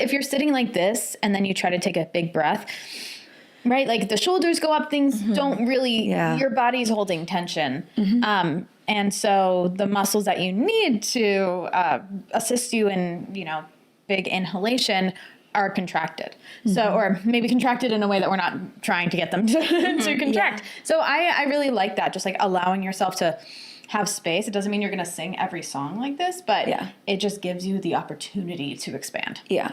if you're sitting like this and then you try to take a big breath, right? Like the shoulders go up, things don't really, your body's holding tension. And so the muscles that you need to assist you in, big inhalation are contracted. So, or maybe contracted in a way that we're not trying to get them to contract. So I really like that. Just like allowing yourself to have space. It doesn't mean you're going to sing every song like this, but it just gives you the opportunity to expand. Yeah.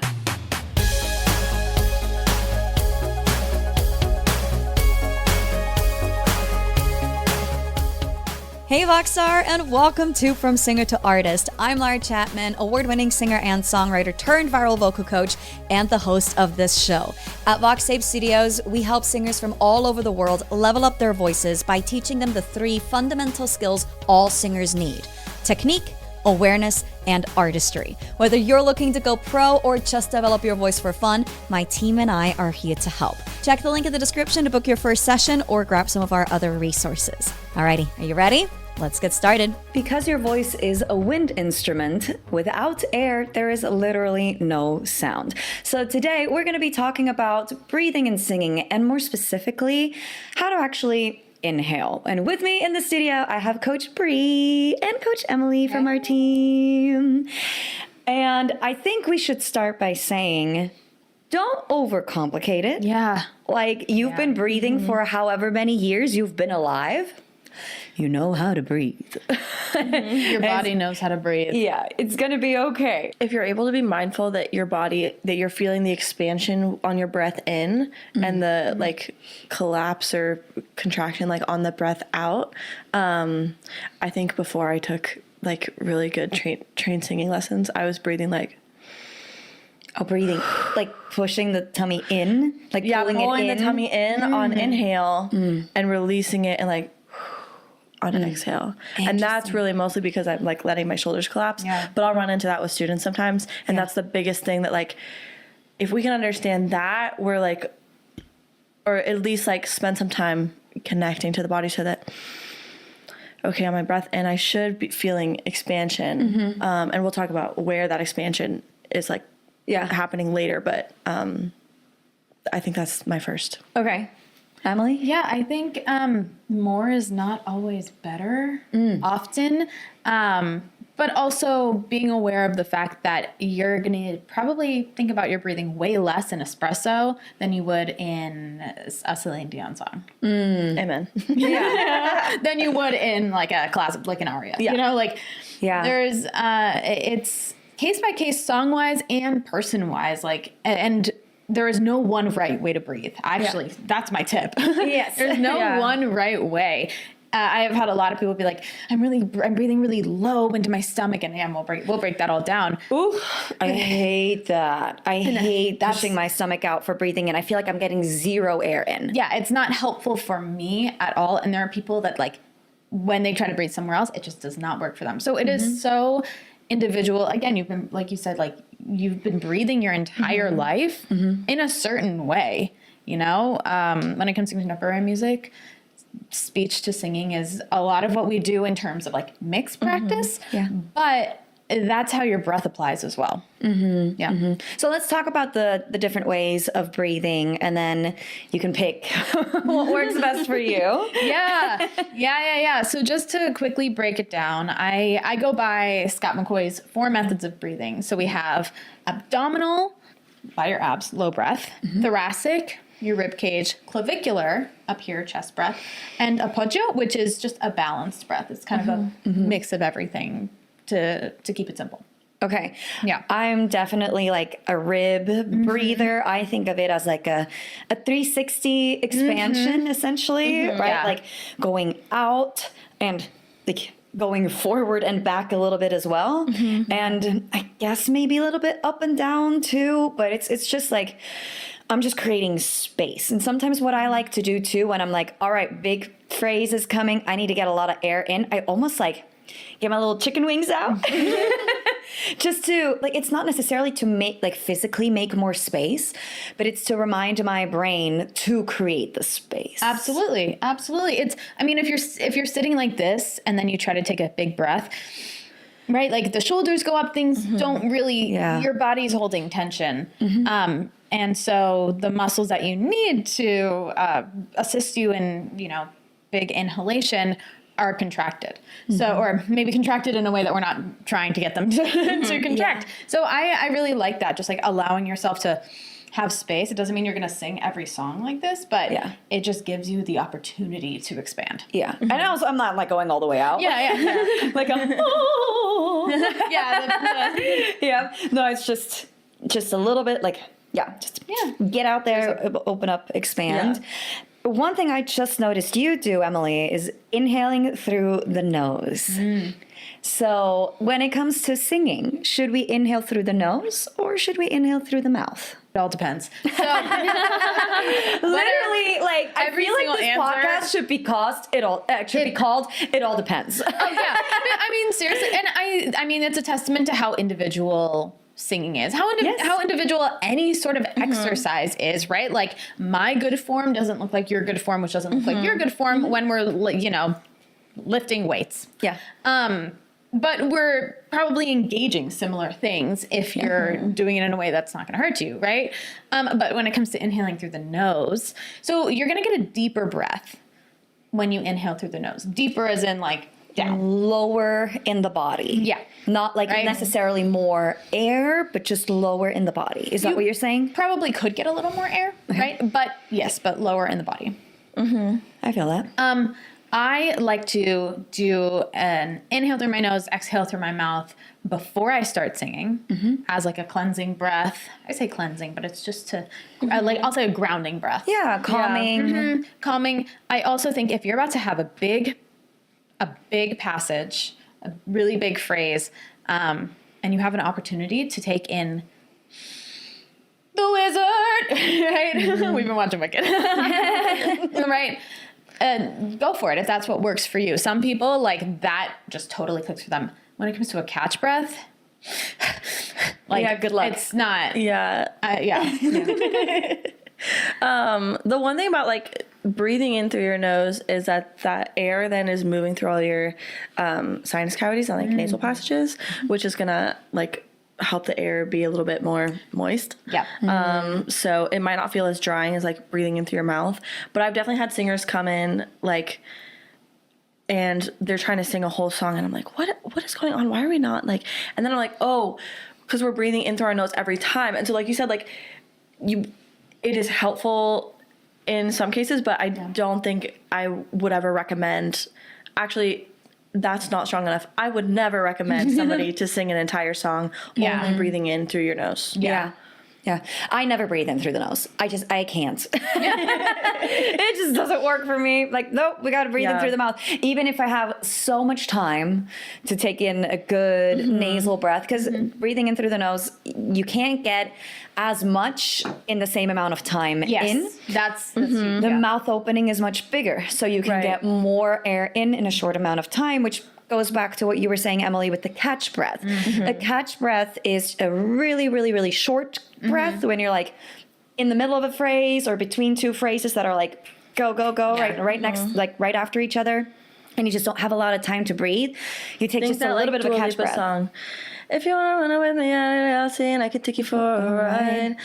Hey Voxstar, and welcome to From Singer to Artist. I'm Lara Chapman, award-winning singer and songwriter turned viral vocal coach and the host of this show. At VoxTape Studios, we help singers from all over the world level up their voices by teaching them the 3 fundamental skills all singers need: technique, awareness, and artistry. Whether you're looking to go pro or just develop your voice for fun, my team and I are here to help. Check the link in the description to book your first session or grab some of our other resources. Alrighty, are you ready? Let's get started. Because your voice is a wind instrument, without air, there is literally no sound. So today we're going to be talking about breathing and singing, and more specifically, how to actually inhale. And with me in the studio, I have Coach Bree and Coach Emily from our team. And I think we should start by saying, don't overcomplicate it. Yeah. Like, you've been breathing for however many years you've been alive. You know how to breathe. Your body knows how to breathe. Yeah, it's going to be okay. If you're able to be mindful that your body, that you're feeling the expansion on your breath in and the like collapse or contraction like on the breath out. I think before I took like really good trained singing lessons, I was breathing like, breathing, like pushing the tummy in, like pulling the tummy in on inhale and releasing it and like on an exhale. And that's really mostly because I'm like letting my shoulders collapse. Yeah. But I'll run into that with students sometimes. And that's the biggest thing that like, if we can understand that, we're like, or at least like spend some time connecting to the body so that, okay, on my breath in, I should be feeling expansion. And we'll talk about where that expansion is like happening later. But I think that's my first. Okay. Emily? Yeah, I think more is not always better often. But also being aware of the fact that you're going to probably think about your breathing way less in espresso than you would in a Celine Dion song. Amen. Than you would in like a classic, like an aria. Yeah. There's, it's case by case, song wise and person wise, and there is no one right way to breathe. Actually, that's my tip. Yes. There's no one right way. I have had a lot of people be like, I'm breathing really low into my stomach, and we'll break that all down. Ooh, I hate that. I hate pushing my stomach out for breathing, and I feel like I'm getting 0 air in. Yeah, it's not helpful for me at all. And there are people that like, when they try to breathe somewhere else, it just does not work for them. So it is so individual. Again, you've been, like you said, like you've been breathing your entire life in a certain way, when it comes to contemporary music, speech to singing is a lot of what we do in terms of like mixed practice, but that's how your breath applies as well. So let's talk about the different ways of breathing, and then you can pick what works best for you. Yeah. So just to quickly break it down, I go by Scott McCoy's 4 methods of breathing. So we have abdominal, by your abs, low breath, thoracic, your rib cage, clavicular, up here, chest breath, and appoggio, which is just a balanced breath. It's kind of a mix of everything to keep it simple. Okay. Yeah. I'm definitely like a rib breather. I think of it as like a 360 expansion, essentially, right? Yeah. Like going out and like going forward and back a little bit as well. And I guess maybe a little bit up and down too, but it's just like, I'm just creating space. And sometimes what I like to do too, when I'm like, all right, big phrase is coming, I need to get a lot of air in, I almost like get my little chicken wings out. Just to, like, it's not necessarily to make, like, physically make more space, but it's to remind my brain to create the space. Absolutely. It's, I mean, if you're sitting like this and then you try to take a big breath, right? Like the shoulders go up, things don't really, your body's holding tension. And so the muscles that you need to assist you in, you know, big inhalation are contracted. So, or maybe contracted in a way that we're not trying to get them to contract. So I really like that, just like allowing yourself to have space. It doesn't mean you're going to sing every song like this, but it just gives you the opportunity to expand. Yeah. And also, I'm not like going all the way out. Yeah. Like, yeah. No, it's just a little bit like, just get out there, open up, expand. Yeah. One thing I just noticed you do, Emily, is inhaling through the nose. So when it comes to singing, should we inhale through the nose or should we inhale through the mouth? It all depends. So literally, like I feel like this podcast should be called "It All Depends." Oh yeah, I mean seriously, and I mean it's a testament to how individual singing is, how individual any sort of exercise is, right? Like my good form doesn't look like your good form, which doesn't look like your good form when we're, you know, lifting weights. Yeah. But we're probably engaging similar things if you're doing it in a way that's not going to hurt you, right? But when it comes to inhaling through the nose, so you're going to get a deeper breath when you inhale through the nose. Deeper as in like down. Lower in the body. Yeah. Not like necessarily more air, but just lower in the body. Is that what you're saying? Probably could get a little more air, right? But yes, but lower in the body. I feel that. I like to do an inhale through my nose, exhale through my mouth before I start singing as like a cleansing breath. I say cleansing, but it's just to I'll say a grounding breath. Yeah, calming. Calming. I also think if you're about to have a big passage, a really big phrase, and you have an opportunity to take in the wizard, right? We've been watching Wicked, right? Go for it if that's what works for you. Some people, like, that just totally clicks for them. When it comes to a catch breath, like, good luck. It's not. The one thing about like breathing in through your nose is that air then is moving through all your sinus cavities and like nasal passages, which is gonna like help the air be a little bit more moist. So it might not feel as drying as like breathing in through your mouth, but I've definitely had singers come in like, and they're trying to sing a whole song and I'm like, what is going on? Why are we not like, and then I'm like, oh, because we're breathing in through our nose every time. And so like you said, like it is helpful in some cases, but I don't think I would ever recommend, actually, that's not strong enough. I would never recommend somebody to sing an entire song only breathing in through your nose. Yeah. I never breathe in through the nose. I can't. It just doesn't work for me. Like, nope, we got to breathe in through the mouth. Even if I have so much time to take in a good nasal breath, because breathing in through the nose, you can't get as much in the same amount of time in. That's the mouth opening is much bigger. So you can get more air in a short amount of time, which goes back to what you were saying, Emily, with the catch breath. A catch breath is a really, really, really short breath when you're like in the middle of a phrase or between two phrases that are like go, right next, like right after each other, and you just don't have a lot of time to breathe. You take just a little bit of a catch breath. Song. If you want to run away with me, I'll see, and I could take you for a ride.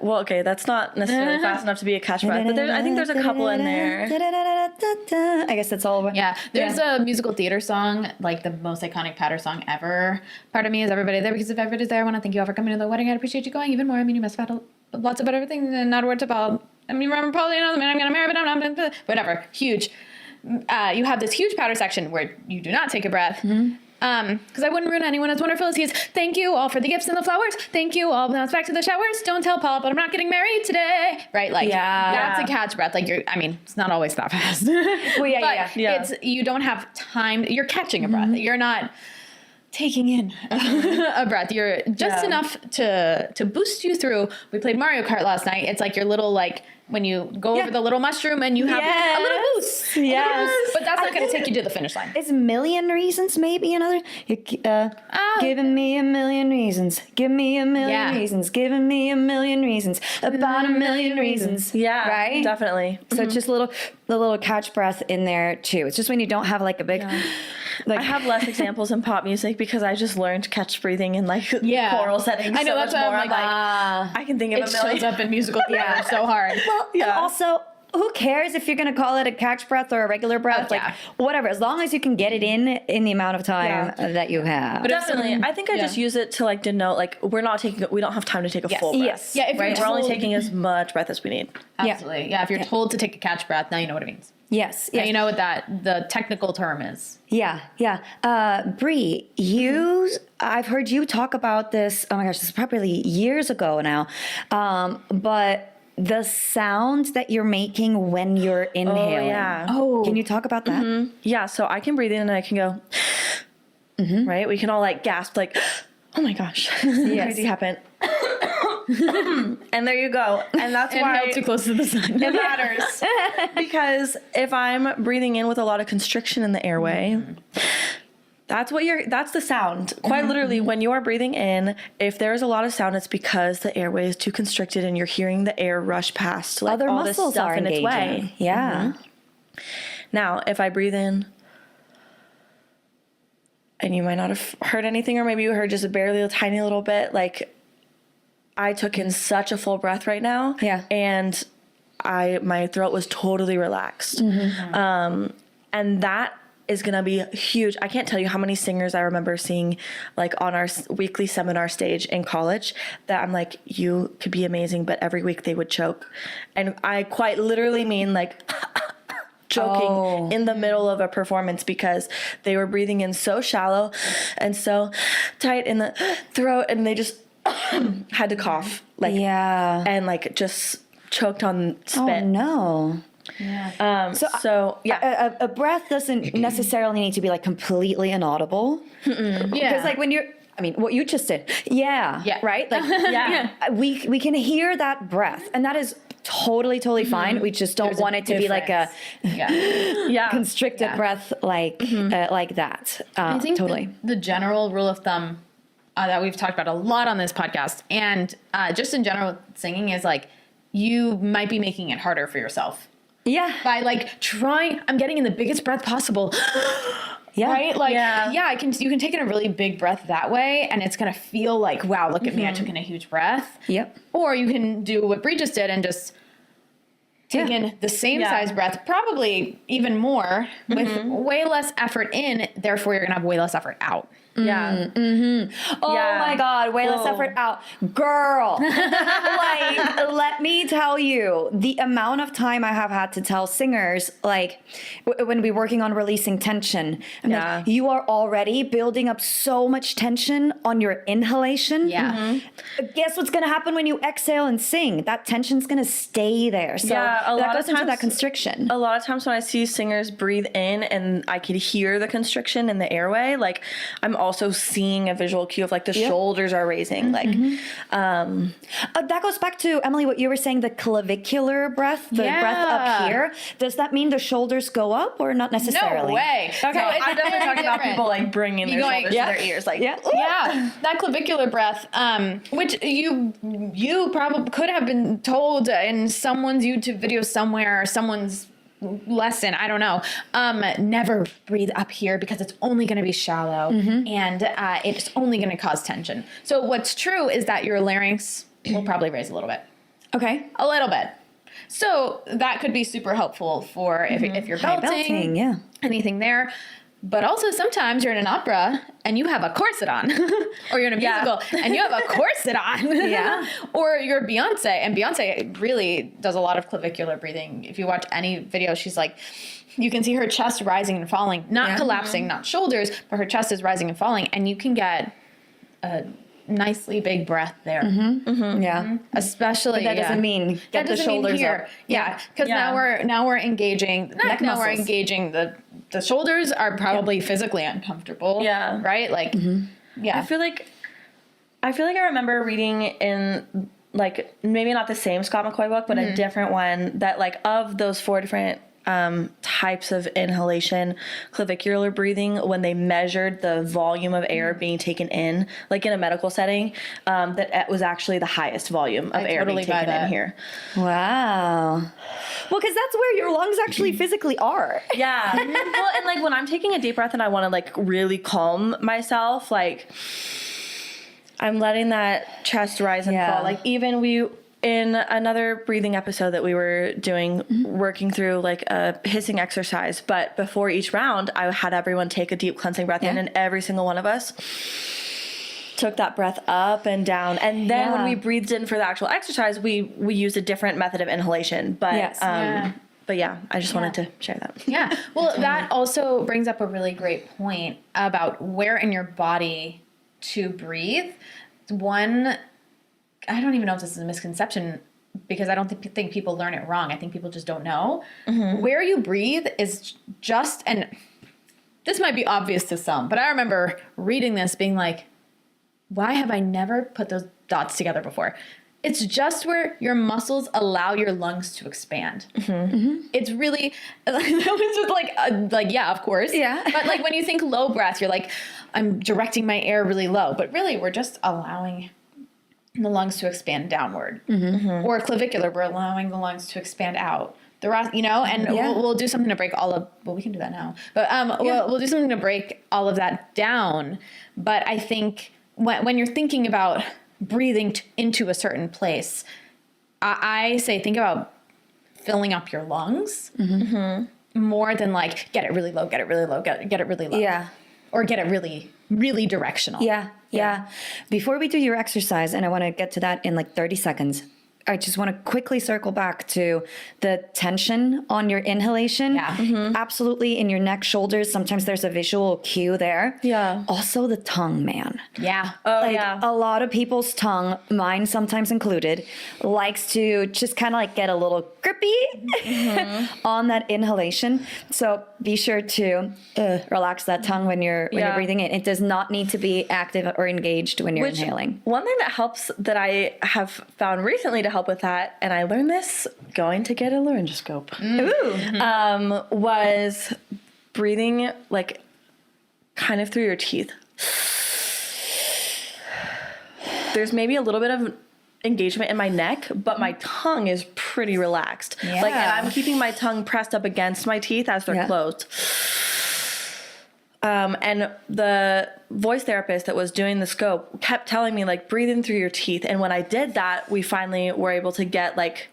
Well, okay, that's not necessarily fast enough to be a catch breath, but I think there's a couple in there. I guess that's all. Yeah, there's a musical theater song, like the most iconic patter song ever. Part of me is everybody there because if everybody's there, I want to thank you all for coming to the wedding. I'd appreciate you going even more. I mean, you must have had lots of better things and not a word to about. I mean, I'm probably not the man I'm going to marry, but I'm not. Whatever. Huge. You have this huge patter section where you do not take a breath. Because I wouldn't ruin anyone as wonderful as he is. Thank you all for the gifts and the flowers. Thank you all. Now it's back to the showers. Don't tell Paul, but I'm not getting married today. Right? Like, that's a catch breath. Like, it's not always that fast. It's, you don't have time. You're catching a breath. You're not taking in a breath. You're just enough to boost you through. We played Mario Kart last night. It's like your little, like, when you go over the little mushroom and you have a little boost. But that's not going to take you to the finish line. Is Million Reasons maybe another? Giving me a million reasons. Give me a million reasons. Giving me a million reasons. About a million reasons. Yeah. Right? Definitely. So just the little catch breath in there too. It's just when you don't have like a big... I have less examples in pop music because I just learned catch breathing in like choral settings. I know, so that's much why more. I'm like, I can think of it a million. shows up in musical theater so hard. Well, and also, who cares if you're going to call it a catch breath or a regular breath? Oh, like, yeah. whatever. As long as you can get it in the amount of time that you have. But Definitely. I think I just use it to like denote like we don't have time to take a full breath. Yes. Yeah, if Right? you're We're only told- taking as much breath as we need. Absolutely. Yeah, if you're told to take a catch breath, now you know what it means. Yes. Now Yes. you know what the technical term is. Yeah, Bree, I've heard you talk about this. Oh my gosh, this is probably years ago now. But the sound that you're making when you're inhaling. Can you talk about that? Yeah, so I can breathe in and I can go, right? We can all like gasp, like, oh my gosh, crazy happened. And there you go. And that's why Inhale too close to the sun. it matters. Because if I'm breathing in with a lot of constriction in the airway, that's the sound. Quite literally, when you are breathing in, if there's a lot of sound, it's because the airway is too constricted and you're hearing the air rush past like Other all this muscles stuff are in its engaging. way. Yeah. Now, if I breathe in, and you might not have heard anything, or maybe you heard just a tiny little bit, like I took in such a full breath right now. Yeah. And my throat was totally relaxed. And that is going to be huge. I can't tell you how many singers I remember seeing like on our weekly seminar stage in college that I'm like, you could be amazing, but every week they would choke. And I quite literally mean like choking in the middle of a performance because they were breathing in so shallow and so tight in the throat and they just had to cough like and like just choked on spit. Oh no. So A breath doesn't necessarily need to be like completely inaudible. Because like when you're, I mean, what you just did, right? Like, we can hear that breath, and that is totally fine. We just don't want it to be like a constricted breath, like that. I think totally. the general rule of thumb that we've talked about a lot on this podcast, and just in general singing, is like you might be making it harder for yourself. Yeah. By like I'm getting in the biggest breath possible. Right? Like, you can take in a really big breath that way and it's going to feel like, wow, look at me. I took in a huge breath. Yep. Or you can do what Bree just did and just take in the same size breath, probably even more with way less effort in. Therefore, you're going to have way less effort out. Yeah. Oh my God, way less effort out. Girl, like, let me tell you, the amount of time I have had to tell singers, like, when we're working on releasing tension, I'm like, you are already building up so much tension on your inhalation. Yeah. Guess what's going to happen when you exhale and sing? That tension's going to stay there. So that goes into that constriction. A lot of times when I see singers breathe in and I could hear the constriction in the airway, like I'm also seeing a visual cue of like the shoulders are raising. Like, that goes back to, Emily, what you were saying, the clavicular breath, the breath up here. Does that mean the shoulders go up or not necessarily? No way. okay, I'm definitely talking about people like bringing their shoulders to their ears. Like, that clavicular breath, which you probably could have been told in someone's YouTube video somewhere or someone's lesson, I don't know. Never breathe up here because it's only going to be shallow and it's only going to cause tension. So what's true is that your larynx will probably raise a little bit. Okay. A little bit. So that could be super helpful for if you're belting, anything there. But also sometimes you're in an opera and you have a corset on, or you're in a musical and you have a corset on, or you're Beyonce, and Beyonce really does a lot of clavicular breathing. If you watch any video, she's like, you can see her chest rising and falling, not collapsing, not shoulders, but her chest is rising and falling, and you can get a nicely big breath there. Especially But that doesn't mean get the shoulders up. Because now we're engaging. Now we're engaging the shoulders are probably physically uncomfortable. Right. Like. I feel like I remember reading in like maybe not the same Scott McCoy book, but a different one that like of those 4 different types of inhalation, clavicular breathing, when they measured the volume of air being taken in, like in a medical setting, that it was actually the highest volume of air totally being taken buy in that. here. Wow. Well, because that's where your lungs actually physically are. Yeah. Well, and like when I'm taking a deep breath and I want to like really calm myself, like I'm letting that chest rise and fall. Like even in another breathing episode that we were doing, working through like a hissing exercise, but before each round, I had everyone take a deep cleansing breath in, and every single one of us took that breath up and down. And then when we breathed in for the actual exercise, we used a different method of inhalation. But but yeah, I just wanted to share that. Yeah. Well, that also brings up a really great point about where in your body to breathe. One, I don't even know if this is a misconception, because I don't think people learn it wrong. I think people just don't know. Where you breathe is just, and this might be obvious to some, but I remember reading this being like, why have I never put those dots together before? It's just where your muscles allow your lungs to expand. It's really, that was just like, yeah, of course. Yeah. But like when you think low breath, you're like, I'm directing my air really low. But really, we're just allowing the lungs to expand downward. Or clavicular, we're allowing the lungs to expand out. The rest, and we'll do something to break all of, well, we can do that now. But we'll do something to break all of that down. But I think when you're thinking about breathing into a certain place, I say think about filling up your lungs more than like get it really low, get it really low, get it really low. Yeah. Or get it really, really directional. Yeah. Before we do your exercise, and I want to get to that in like 30 seconds, I just want to quickly circle back to the tension on your inhalation. Yeah. Absolutely in your neck, shoulders. Sometimes there's a visual cue there. Yeah. Also the tongue, man. Yeah. A lot of people's tongue, mine sometimes included, likes to just kind of like get a little grippy on that inhalation. So be sure to relax that tongue when you're breathing in. It does not need to be active or engaged when you're inhaling. One thing that helps that I have found recently to help with that, and I learned this going to get a laryngoscope, was breathing like kind of through your teeth. There's maybe a little bit of engagement in my neck, but my tongue is pretty relaxed. Yeah. Like, and I'm keeping my tongue pressed up against my teeth as they're closed. And the voice therapist that was doing the scope kept telling me, like, breathe in through your teeth. And when I did that, we finally were able to get, like,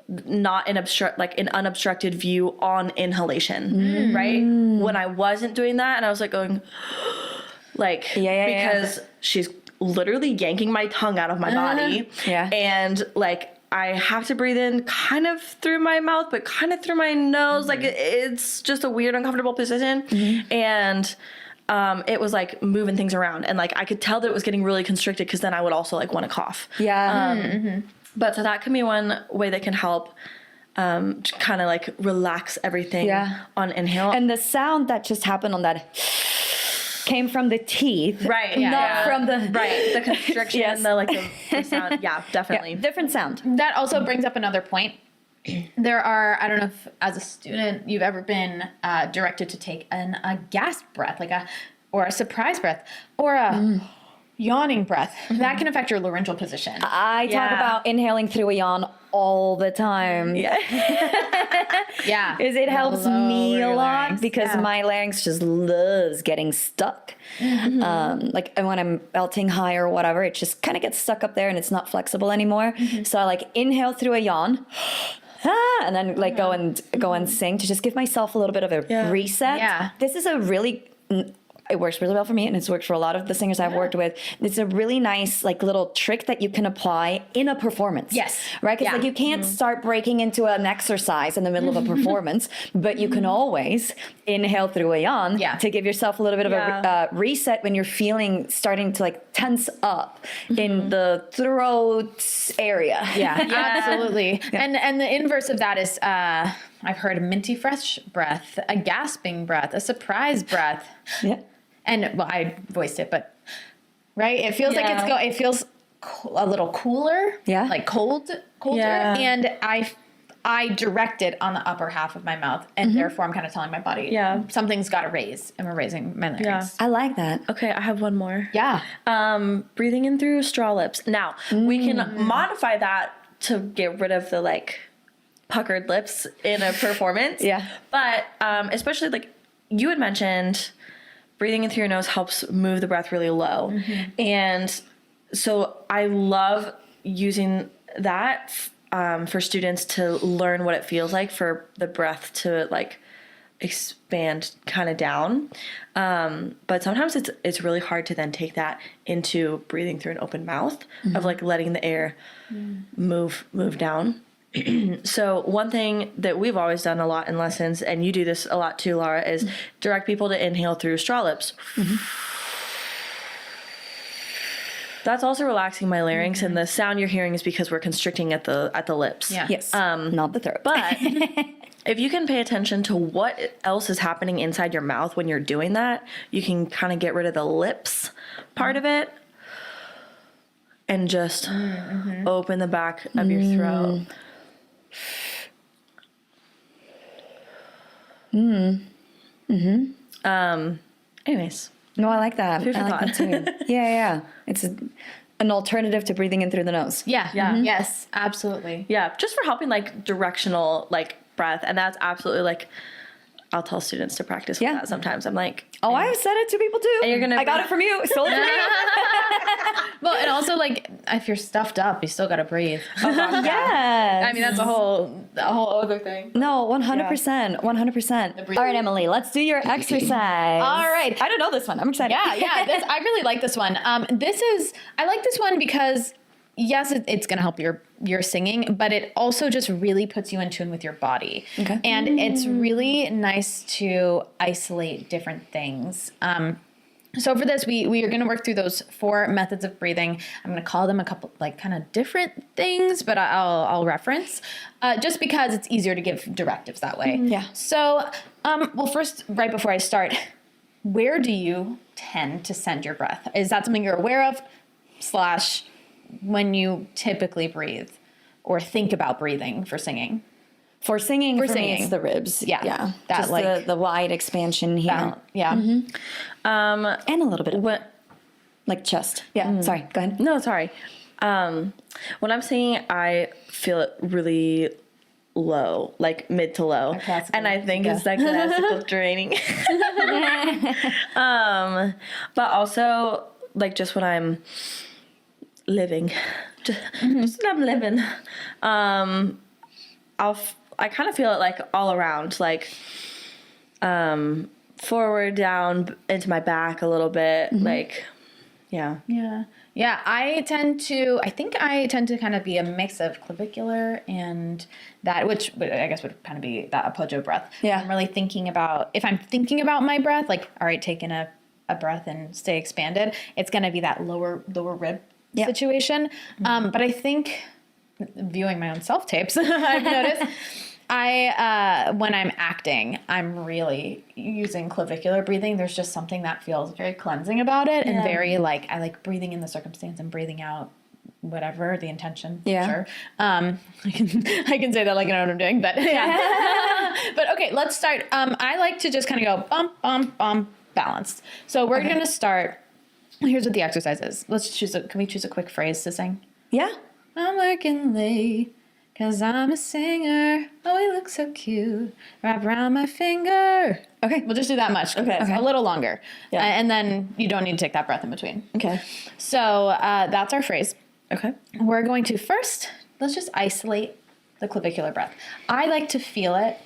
not an unobstructed view on inhalation, right? When I wasn't doing that, and I was like going, like, because she's literally yanking my tongue out of my body. And like, I have to breathe in kind of through my mouth, but kind of through my nose. Like it's just a weird, uncomfortable position. And it was like moving things around. And like, I could tell that it was getting really constricted because then I would also like want to cough. But so that can be one way that can help to kind of like relax everything on inhale. And the sound that just happened on that came from the teeth, right? Not from the the constriction, the sound. Yeah, definitely different sound. That also brings up another point. There are, I don't know if as a student you've ever been directed to take a gasp breath, or a surprise breath, or a yawning breath. That can affect your laryngeal position. I talk about inhaling through a yawn all the time. Because it helps me a lot larynx. Because my larynx just loves getting stuck. Like when I'm belting high or whatever, it just kind of gets stuck up there and it's not flexible anymore. So I like inhale through a yawn. And then like go and sing to just give myself a little bit of a reset. This is a really, it works really well for me, and it's worked for a lot of the singers I've worked with. It's a really nice like little trick that you can apply in a performance. Right? Because like you can't start breaking into an exercise in the middle of a performance, but you can always inhale through a yawn to give yourself a little bit of a reset when you're feeling starting to like tense up in the throat area. Absolutely. And the inverse of that is I've heard a minty fresh breath, a gasping breath, a surprise breath. And well, I voiced it, but right, it feels like it feels a little cooler, like colder. And I direct it on the upper half of my mouth, and therefore I'm kind of telling my body, something's got to raise, and we're raising my larynx. Yeah. I like that. Okay, I have one more. Yeah. Breathing in through straw lips. Now, we can modify that to get rid of the like puckered lips in a performance. Yeah. But especially like you had mentioned, breathing in through your nose helps move the breath really low. And so I love using that for students to learn what it feels like for the breath to like expand kind of down. But sometimes it's really hard to then take that into breathing through an open mouth of like letting the air move down. So one thing that we've always done a lot in lessons, and you do this a lot too, Laura, is direct people to inhale through straw lips. That's also relaxing my larynx, and the sound you're hearing is because we're constricting at the lips. Yeah. Yes. Not the throat. But if you can pay attention to what else is happening inside your mouth when you're doing that, you can kind of get rid of the lips part of it and just open the back of your throat. Anyways. No, I like that. Food for I like that too. Yeah. It's an alternative to breathing in through the nose. Yeah. Yeah. Yes, absolutely. Yeah, just for helping like directional like breath. And that's absolutely like, I'll tell students to practice with that sometimes. I'm like, Oh, I've said it to people too. And you're gonna I got it from you. Stole it from you. Well, and also like if you're stuffed up, you still got to breathe. Yes. I mean, that's a whole other thing. No, 100%. 100%. All right, Emily, let's do your exercise. All right. I don't know this one. I'm excited. Yeah. I really like this one. I like this one because yes, it's going to help your singing, but it also just really puts you in tune with your body. Okay. And it's really nice to isolate different things. So for this, we are going to work through those 4 methods of breathing. I'm going to call them a couple like kind of different things, but I'll reference just because it's easier to give directives that way. Yeah. So, well, first, right before I start, where do you tend to send your breath? Is that something you're aware of? / when you typically breathe or think about breathing for singing? For singing, For me, singing. it's the ribs. Yeah. That, Just like- the wide expansion here. Yeah. And a little bit of what? like chest. Yeah. Sorry. Go ahead. No, sorry. When I'm singing, I feel it really low, like mid to low. And I think it's that classical draining. But also like just when I'm living, just when I'm living, I kind of feel it like all around, like forward, down, into my back a little bit, like, yeah. Yeah, I tend to kind of be a mix of clavicular and that, which I guess would kind of be that apojo breath. Yeah. I'm really if I'm thinking about my breath, like, all right, take in a breath and stay expanded, it's going to be that lower rib situation. But I think viewing my own self-tapes, I've noticed when I'm acting, I'm really using clavicular breathing. There's just something that feels very cleansing about it and very like, I like breathing in the circumstance and breathing out whatever the intention. Yeah. Sure. I can say that like I know what I'm doing, but yeah. But okay, let's start. I like to just kind of go bump, bump, bump, balanced. So we're going to start. Here's what the exercise is. Can we choose a quick phrase to sing? Yeah. I'm working late 'cause I'm a singer. Oh, he looks so cute. Wrap around my finger. Okay. We'll just do that much. Okay. A little longer. Yeah. And then you don't need to take that breath in between. Okay. So that's our phrase. Okay. We're going to first, let's just isolate the clavicular breath. I like to feel it.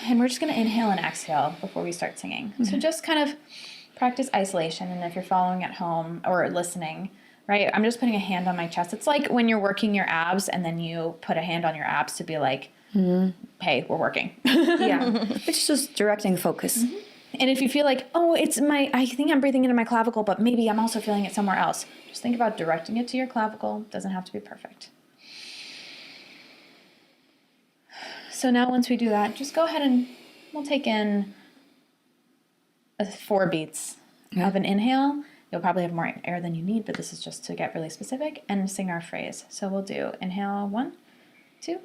And we're just going to inhale and exhale before we start singing. So just kind of practice isolation. And if you're following at home or listening, right, I'm just putting a hand on my chest. It's like when you're working your abs and then you put a hand on your abs to be like, hey, we're working. Yeah. It's just directing focus. And if you feel like, oh, I think I'm breathing into my clavicle, but maybe I'm also feeling it somewhere else. Just think about directing it to your clavicle. It doesn't have to be perfect. So now once we do that, just go ahead and we'll take in 4 beats of an inhale. You'll probably have more air than you need, but this is just to get really specific and sing our phrase. So we'll do inhale 1, 2,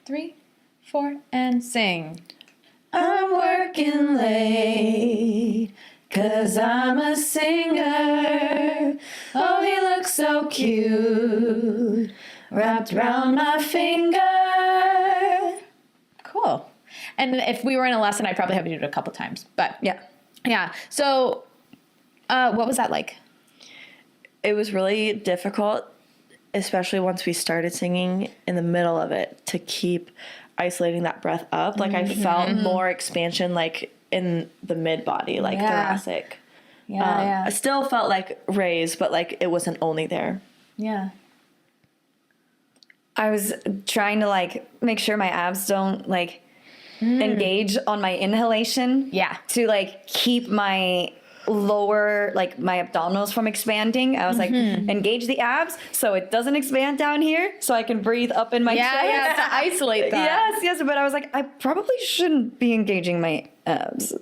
3, 4, and sing. I'm working late, 'cause I'm a singer. Oh, he looks so cute, wrapped around my finger. Cool. And if we were in a lesson, I'd probably have you do it a couple times. But yeah. So what was that like? It was really difficult, especially once we started singing in the middle of it, to keep isolating that breath up. Like I felt more expansion like in the mid body, like thoracic. I still felt like raised, but like it wasn't only there. Yeah. I was trying to like make sure my abs don't like engage on my inhalation. Yeah. To like keep my lower, like my abdominals from expanding. I was like, engage the abs so it doesn't expand down here, so I can breathe up in my chest. Yeah, to isolate that. Yes. But I was like, I probably shouldn't be engaging my abs.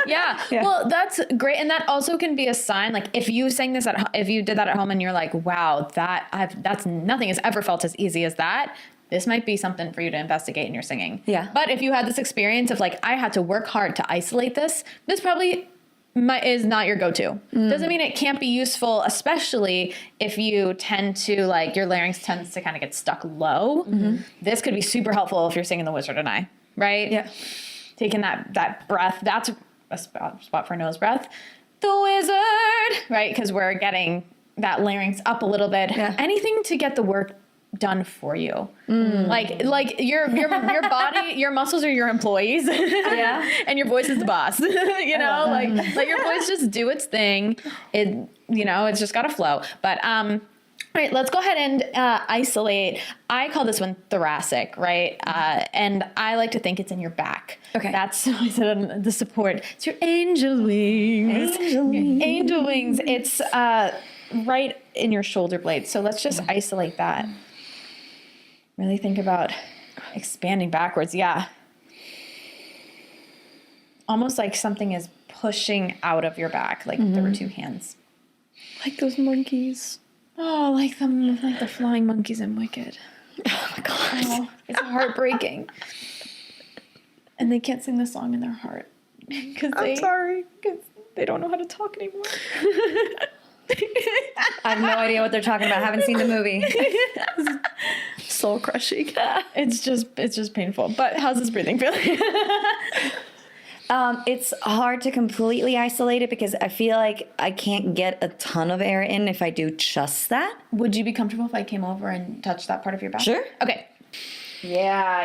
Yeah. Well, that's great, and that also can be a sign. Like if you sang this if you did that at home, and you're like, wow, that's nothing has ever felt as easy as that. This might be something for you to investigate in your singing. Yeah. But if you had this experience of like, I had to work hard to isolate this probably is not your go-to. Doesn't mean it can't be useful, especially if you tend to like your larynx tends to kind of get stuck low. This could be super helpful if you're singing The Wizard and I, right? Yeah. Taking that breath, that's a spot for nose breath. The wizard, right? Because we're getting that larynx up a little bit. Yeah. Anything to get the work done for you. Like your body, your muscles are your employees. And your voice is the boss. You know, like let your voice just do its thing. It's just gotta flow. But all right, let's go ahead and isolate. I call this one thoracic, right? And I like to think it's in your back. Okay. That's I said the support. It's your angel wings. Angel wings. It's right in your shoulder blades. So let's just isolate that. Really think about expanding backwards. Yeah. Almost like something is pushing out of your back, like there were two hands. Like those monkeys. Oh, like the flying monkeys in Wicked. Oh my God. Oh, it's heartbreaking. And they can't sing the song in their heart. I'm sorry. Because they don't know how to talk anymore. I have no idea what they're talking about. I haven't seen the movie. Soul crushing. It's just painful. But how's this breathing feeling? It's hard to completely isolate it because I feel like I can't get a ton of air in if I do just that. Would you be comfortable if I came over and touched that part of your back? Sure. Okay. Yeah.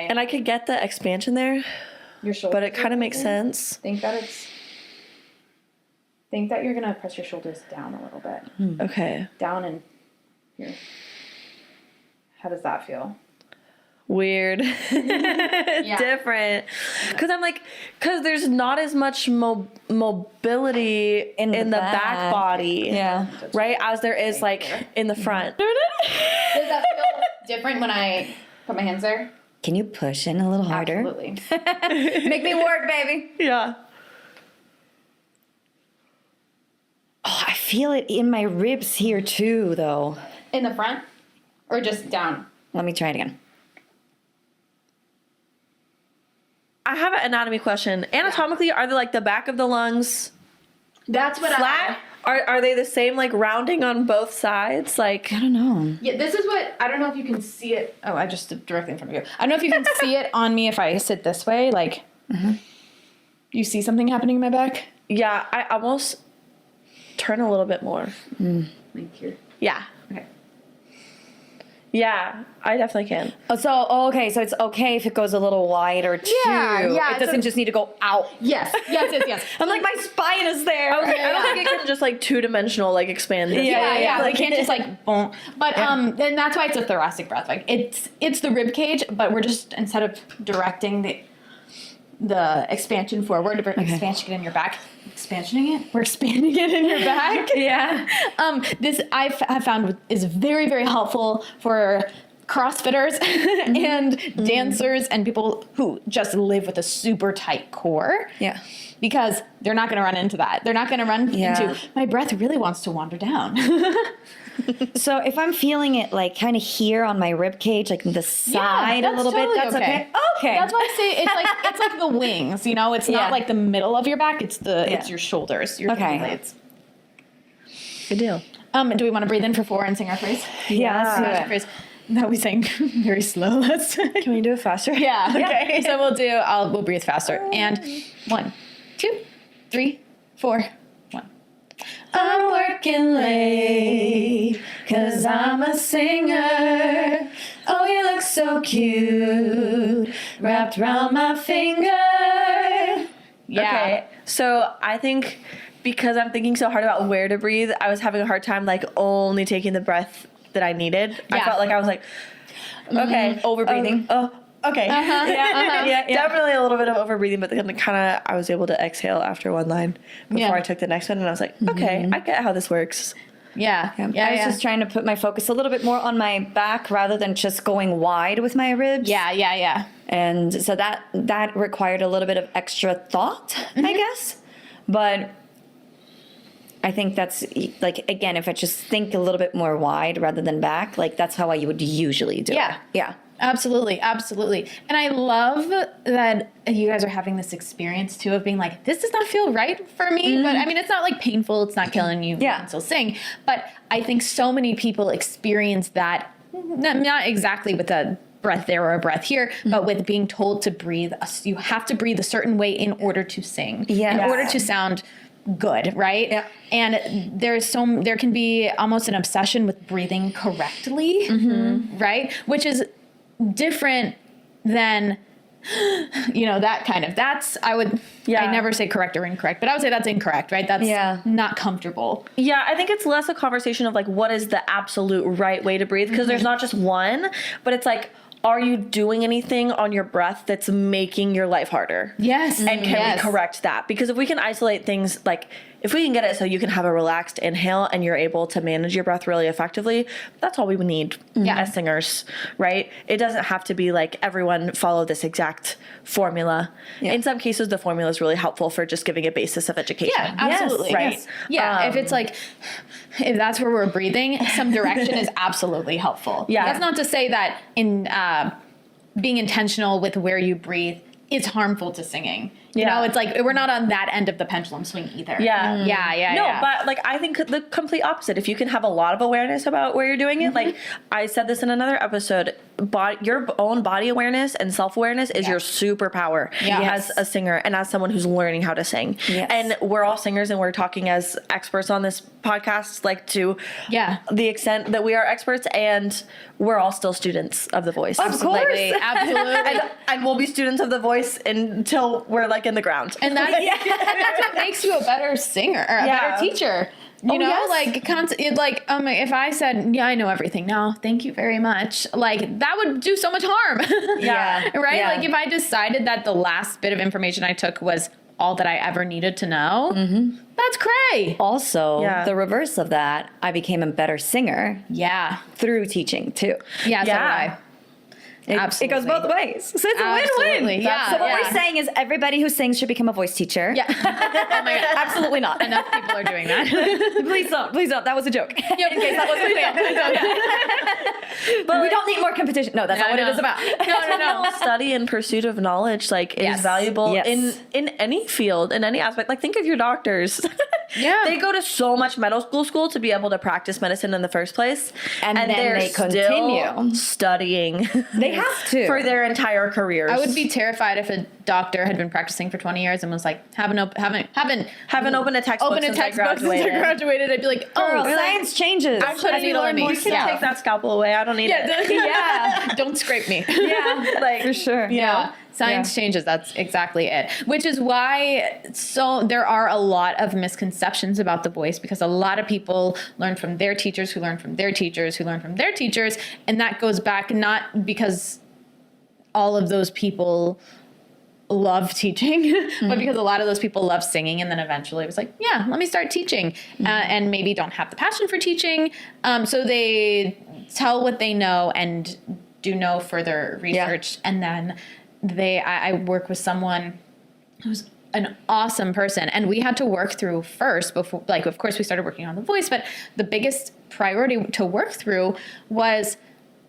And I could get the expansion there, Your shoulder. but it kind of makes sense. Think that you're gonna press your shoulders down a little bit. Okay. Down and here. How does that feel? Weird. Different. Because there's not as much mobility in the back body. Yeah. Right? As there is like in the front. Does that feel different when I put my hands there? Can you push in a little harder? Absolutely. Make me work, baby. Yeah. Oh, I feel it in my ribs here too, though. In the front? Or just down? Let me try it again. I have an anatomy question. Anatomically, are they like the back of the lungs That's what flat? Are they the same, like rounding on both sides? Like, I don't know. Yeah, this is what, I don't know if you can see it. Oh, I just stood directly in front of you. I don't know if you can see it on me if I sit this way. Like, you see something happening in my back? yeah, I almost turn a little bit more. Like here. Yeah. Okay. Yeah, I definitely can. Okay, so it's okay if it goes a little wider too. Yeah, It doesn't just need to go out. Yes. I'm like, my spine is there. I don't think it can just like two-dimensional like expand this. Yeah. They can't just like boom. But then that's why it's a thoracic breath. Like it's the rib cage, but we're just instead of directing the expansion forward, we're expansioning it in your back. We're expanding it in your back. Yeah. This have found is very, very helpful for CrossFitters and dancers and people who just live with a super tight core. Yeah. Because they're not going to run into that. They're not going to run into, my breath really wants to wander down. So if I'm feeling it like kind of here on my rib cage, like the side a little bit, that's okay. Okay. That's why I say it's like the wings, you know, it's not like the middle of your back, it's your shoulders, your blades. Good deal. Do we want to breathe in for 4 and sing our phrase? Yeah, let's do Our it. phrase. That we sang very slow last time. Can we do it faster? Yeah. Okay. So we'll breathe faster. And 1, 2, 3, 4, 1. I'm working late 'cause I'm a singer. Oh, you look so cute wrapped around my finger. Yeah. Okay. So I think because I'm thinking so hard about where to breathe, I was having a hard time like only taking the breath that I needed. I felt like I was like, okay, Overbreathing. Okay. Yeah, definitely a little bit of overbreathing, but then kind of I was able to exhale after one line before I took the next one, and I was like, okay, I get how this works. Yeah. I was just trying to put my focus a little bit more on my back rather than just going wide with my ribs. Yeah. And so that required a little bit of extra thought, I guess. But I think that's like, again, if I just think a little bit more wide rather than back, like that's how I would usually do it. Yeah. Absolutely. And I love that you guys are having this experience too of being like, this does not feel right for me. But I mean, it's not like painful. It's not killing you. You can still sing. But I think so many people experience that, not exactly with a breath there or a breath here, but with being told to breathe. You have to breathe a certain way in order to sing. In order to sound good, right? Yeah. And there can be almost an obsession with breathing correctly, right? Which is different than, I never say correct or incorrect, but I would say that's incorrect, right? That's not comfortable. Yeah, I think it's less a conversation of like, what is the absolute right way to breathe? Because there's not just one, but it's like, are you doing anything on your breath that's making your life harder? Yes. And can we correct that? Because if we can isolate things, like if we can get it so you can have a relaxed inhale and you're able to manage your breath really effectively, that's all we would need as singers, right? It doesn't have to be like everyone follow this exact formula. Yeah. In some cases, the formula is really helpful for just giving a basis of education. Yeah, absolutely. Right. Yes. Yeah. If that's where we're breathing, some direction is absolutely helpful. Yeah. That's not to say that in being intentional with where you breathe is harmful to singing. You know, it's like we're not on that end of the pendulum swing either. No, but like I think the complete opposite. If you can have a lot of awareness about where you're doing it, like I said this in another episode, your own body awareness and self-awareness is your superpower as a singer and as someone who's learning how to sing. Yes. And we're all singers and we're talking as experts on this podcast, like to the extent that we are experts, and we're all still students of the voice. Of course. Absolutely. and we'll be students of the voice until we're like in the ground. And that's what makes you a better singer or a better teacher. You know, if I said, I know everything now, thank you very much. Like that would do so much harm. Right? Yeah. Like if I decided that the last bit of information I took was all that I ever needed to know, that's cray. Also, the reverse of that, I became a better singer. Yeah. Through teaching too. Yeah. So did I. It goes both ways. So it's a win-win. Yeah. So what we're saying is everybody who sings should become a voice teacher. Yeah. Oh my God. Absolutely not. Enough people are doing that. Please don't. That was a joke. In case that wasn't clear. But we don't need more competition. No, that's not what it is about. No. Study and pursuit of knowledge is valuable in any field, in any aspect. Like think of your doctors. Yeah. They go to so much medical school to be able to practice medicine in the first place. And then they continue studying. They have to. For their entire careers. I would be terrified if a doctor had been practicing for 20 years and was like, haven't opened a textbook since I graduated. I'd be like, science changes. I put a needle in me. You can take that scalpel away. I don't need it. Don't scrape me. Like for sure. You know? Science changes. That's exactly it. Which is why there are a lot of misconceptions about the voice, because a lot of people learn from their teachers who learn from their teachers who learn from their teachers. And that goes back not because all of those people love teaching, but because a lot of those people love singing. And then eventually it was like, let me start teaching and maybe don't have the passion for teaching. So they tell what they know and do no further research. And then I work with someone who's an awesome person. And we had to work through first before, like, of course we started working on the voice, but the biggest priority to work through was,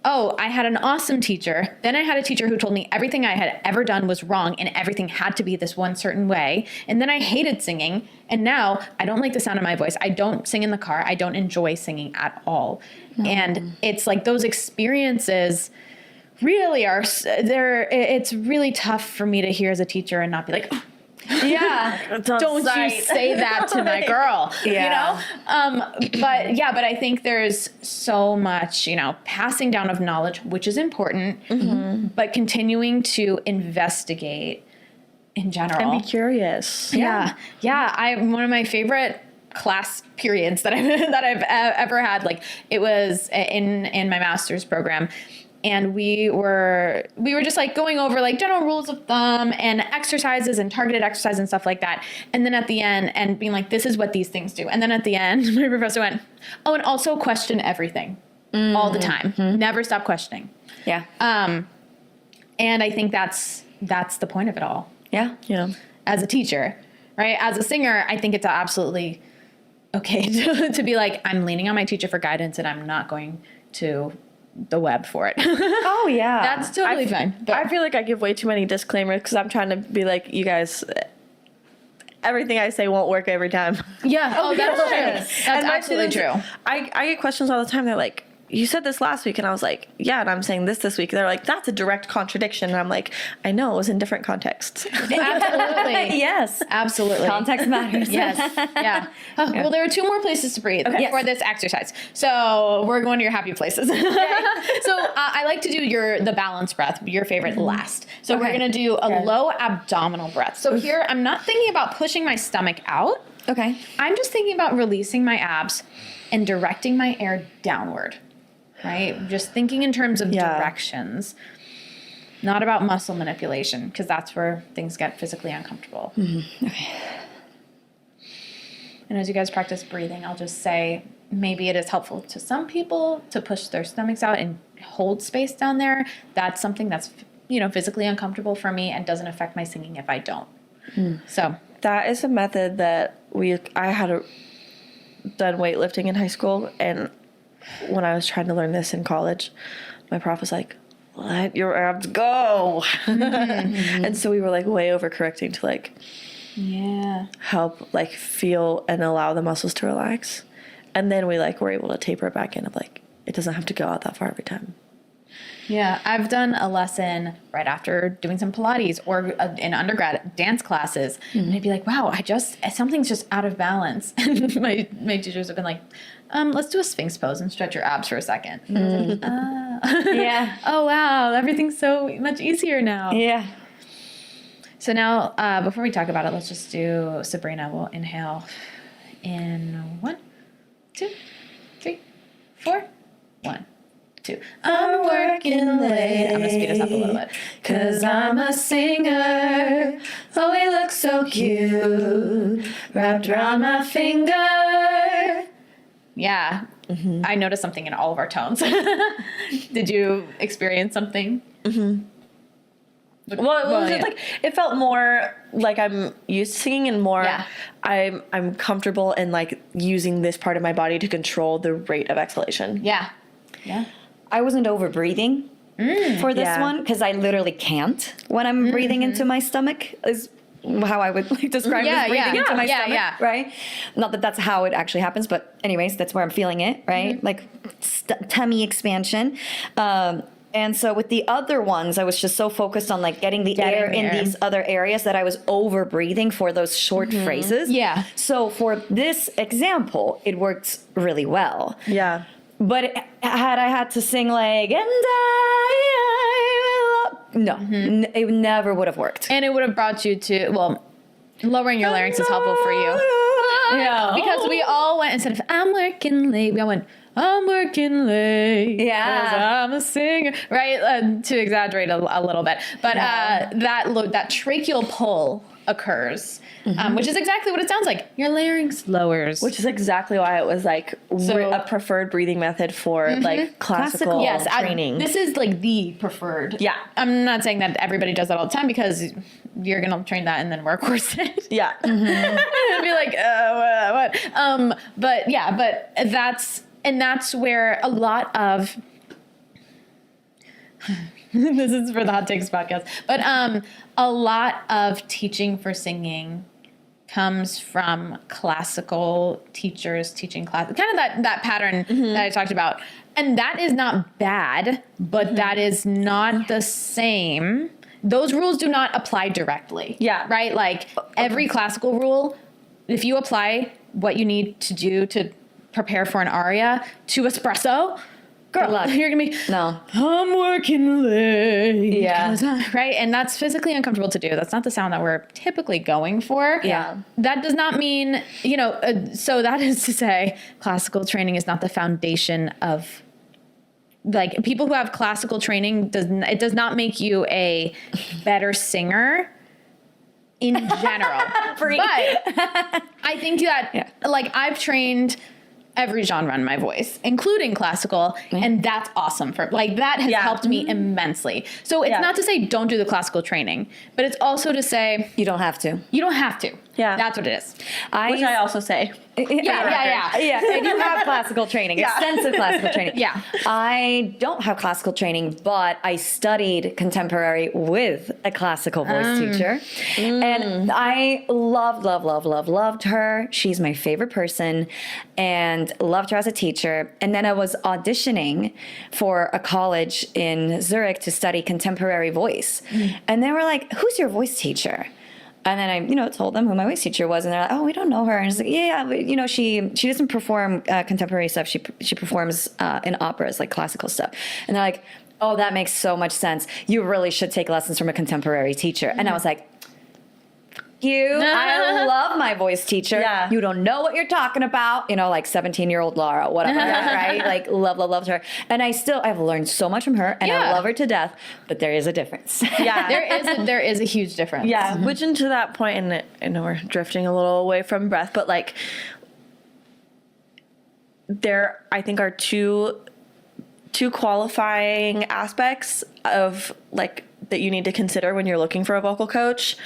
oh, I had an awesome teacher. Then I had a teacher who told me everything I had ever done was wrong and everything had to be this one certain way. And then I hated singing. And now I don't like the sound of my voice. I don't sing in the car. I don't enjoy singing at all. And it's like those experiences really are there. It's really tough for me to hear as a teacher and not be like, oh, Yeah. don't you say that to my girl, you know? But I think there's so much, passing down of knowledge, which is important, but continuing to investigate in general. And be curious. Yeah. One of my favorite class periods that I've ever had, like it was in my master's program. And we were just like going over like general rules of thumb and exercises and targeted exercise and stuff like that. And then at the end and being like, this is what these things do. And then at the end, my professor went, oh, and also question everything all the time. Never stop questioning. Yeah. And I think that's the point of it all. Yeah. As a teacher, right? As a singer, I think it's absolutely okay to be like, I'm leaning on my teacher for guidance and I'm not going to the web for it. Oh yeah. That's totally fine. But I feel like I give way too many disclaimers because I'm trying to be like, you guys, everything I say won't work every time. yeah. Oh, that's true. Yes. That's And my absolutely students, true. I get questions all the time. They're like, you said this last week. And I was like, yeah, and I'm saying this week. They're like, that's a direct contradiction. And I'm like, I know, it was in different contexts. Absolutely. Yes. Absolutely. Context matters. Yes. Yeah. Well, there are two more places to breathe Yes. for this exercise. So we're going to your happy places. So I like to do the balance breath, your favorite last. So we're going to do a low abdominal breath. So here, I'm not thinking about pushing my stomach out. Okay. I'm just thinking about releasing my abs and directing my air downward. Right? Just thinking in terms of directions, not about muscle manipulation, because that's where things get physically uncomfortable. Okay. And as you guys practice breathing, I'll just say maybe it is helpful to some people to push their stomachs out and hold space down there. That's something that's, physically uncomfortable for me and doesn't affect my singing if I don't. So That is a method that I had done weightlifting in high school, and when I was trying to learn this in college, my prof was like, let your abs go. And so we were like way overcorrecting to like help like feel and allow the muscles to relax. And then we like were able to taper it back in of like, it doesn't have to go out that far every time. Yeah, I've done a lesson right after doing some Pilates or in undergrad dance classes. And I'd be like, wow, something's just out of balance. And my teachers have been like, let's do a Sphinx pose and stretch your abs for a second. And I was like, Yeah. oh, wow, everything's so much easier now. Yeah. So now, before we talk about it, let's just do Sabrina. We'll inhale in 1, 2, 3, 4. 1, 2. I'm working late. I'm gonna speed us up a little bit. 'Cause I'm a singer. Oh, we look so cute. Wrapped around my finger. Yeah. I noticed something in all of our tones. Did you experience something? Well, it was just like, it felt more like I'm used to singing and more I'm comfortable in like using this part of my body to control the rate of exhalation. Yeah. I wasn't over breathing for this one because I literally can't when I'm breathing into my stomach is how I would like describe this, breathing into my stomach, right? Not that that's how it actually happens, but anyways, that's where I'm feeling it, right? Like tummy expansion. And so with the other ones, I was just so focused on like getting the air in these other areas that I was over breathing for those short phrases. Yeah. So for this example, it works really well. Yeah. But had I had to sing like, and I will, no, it never would have worked. And it would have brought you to, lowering your larynx is helpful for you. Yeah. Because we all went, instead of, I'm working late, we all went, I'm working late. Yeah. 'Cause I'm a singer. Right? To exaggerate a little bit. But that tracheal pull occurs, which is exactly what it sounds like. Your larynx lowers. Which is exactly why it was like a preferred breathing method for like classical training. This is like the preferred. Yeah. I'm not saying that everybody does that all the time, because you're going to train that and then wear a corset. Yeah. And be like, what? But that's where a lot of, this is for the Hot Takes podcast, but a lot of teaching for singing comes from classical teachers teaching class, kind of that pattern that I talked about. And that is not bad, but that is not the same. Those rules do not apply directly. Yeah. Right? Like every classical rule, if you apply what you need to do to prepare for an aria to espresso, girl, you're gonna be, I'm working late. Yeah. Right? And that's physically uncomfortable to do. That's not the sound that we're typically going for. Yeah. That does not mean, so that is to say, classical training is not the foundation of, like, people who have classical training, it does not make you a better singer in general. But I think that, like, I've trained every genre in my voice, including classical, and that's awesome. That has helped me immensely. So it's not to say don't do the classical training, but it's also to say You don't have to. you don't have to. Yeah. That's what it is. Which I also say. Yeah. And you have classical training, extensive classical training. Yeah. I don't have classical training, but I studied contemporary with a classical voice teacher. And I loved her. She's my favorite person and loved her as a teacher. And then I was auditioning for a college in Zurich to study contemporary voice. And they were like, who's your voice teacher? And then I, told them who my voice teacher was, and they're like, "Oh, we don't know her." And it's like, she doesn't perform contemporary stuff. She performs in operas, like classical stuff. And they're like, "Oh, that makes so much sense. You really should take lessons from a contemporary teacher." And I was like, you. I love my voice teacher. Yeah. You don't know what you're talking about. Like 17-year-old Laura, whatever, right? Like loved her. And I've learned so much from her, and I love her to death, but there is a difference. Yeah. there is a huge difference. Yeah. Which, and to that point, and I know we're drifting a little away from breath, but like there, I think, are two qualifying aspects of like that you need to consider when you're looking for a vocal coach.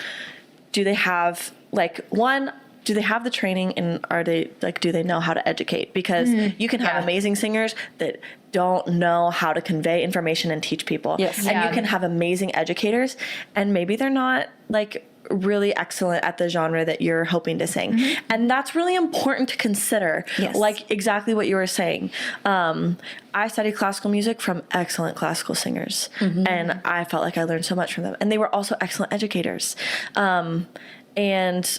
Do they have do they have the training, and do they know how to educate? Because you can have amazing singers that don't know how to convey information and teach people. Yes. And you can have amazing educators, and maybe they're not like really excellent at the genre that you're hoping to sing. And that's really important to consider. Yes. Like exactly what you were saying. I studied classical music from excellent classical singers, and I felt like I learned so much from them. And they were also excellent educators. And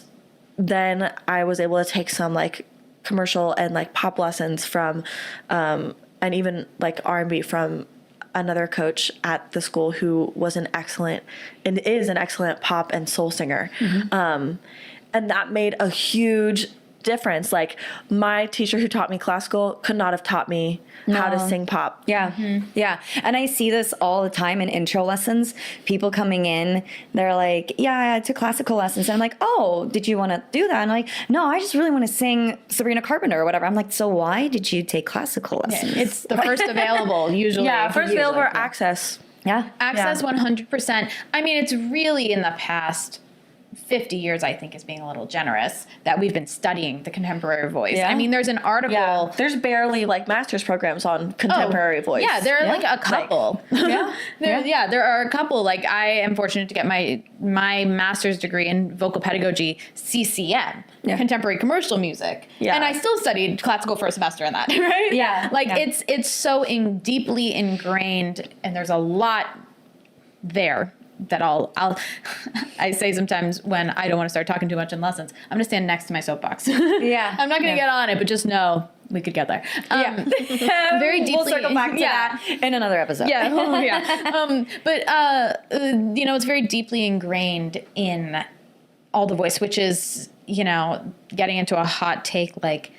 then I was able to take some like commercial and like pop lessons from, and even like R&B from another coach at the school who was an excellent and is an excellent pop and soul singer. And that made a huge difference. Like my teacher who taught me classical could not have taught me how to sing pop. Yeah. Yeah. And I see this all the time in intro lessons. People coming in, they're like, I took classical lessons. And I'm like, oh, did you want to do that? And I'm like, no, I just really want to sing Sabrina Carpenter or whatever. I'm like, so why did you take classical lessons? It's the first available, usually. First available access. Yeah. Access 100%. I mean, it's really in the past 50 years, I think, is being a little generous, that we've been studying the contemporary voice. Yeah. I mean, there's an article. Yeah. There's barely like master's programs on contemporary voice. Yeah, there are like a couple. There are a couple. Like I am fortunate to get my master's degree in vocal pedagogy, CCM, contemporary commercial music. Yeah. And I still studied classical for a semester in that, right? Yeah. Like it's so deeply ingrained, and there's a lot there that I say sometimes when I don't want to start talking too much in lessons. I'm going to stand next to my soapbox. Yeah. I'm not going to get on it, but just know we could get there. Very deeply. We'll circle back to that in another episode. But it's very deeply ingrained in all the voice, which is, getting into a hot take, like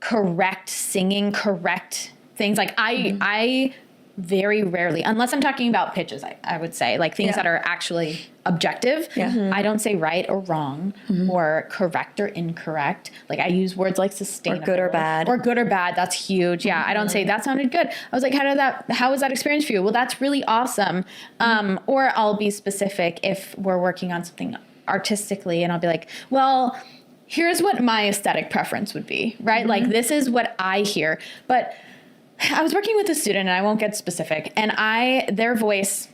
correct singing, correct things. Like I very rarely, unless I'm talking about pitches, I would say, like things that are actually objective. I don't say right or wrong or correct or incorrect. Like I use words like sustainable. Or good or bad. Or good or bad. That's huge. Yeah. I don't say that sounded good. I was like, how was that experience for you? Well, that's really awesome. Or I'll be specific if we're working on something artistically and I'll be like, well, here's what my aesthetic preference would be, right? Like this is what I hear. But I was working with a student and I won't get specific and their voice,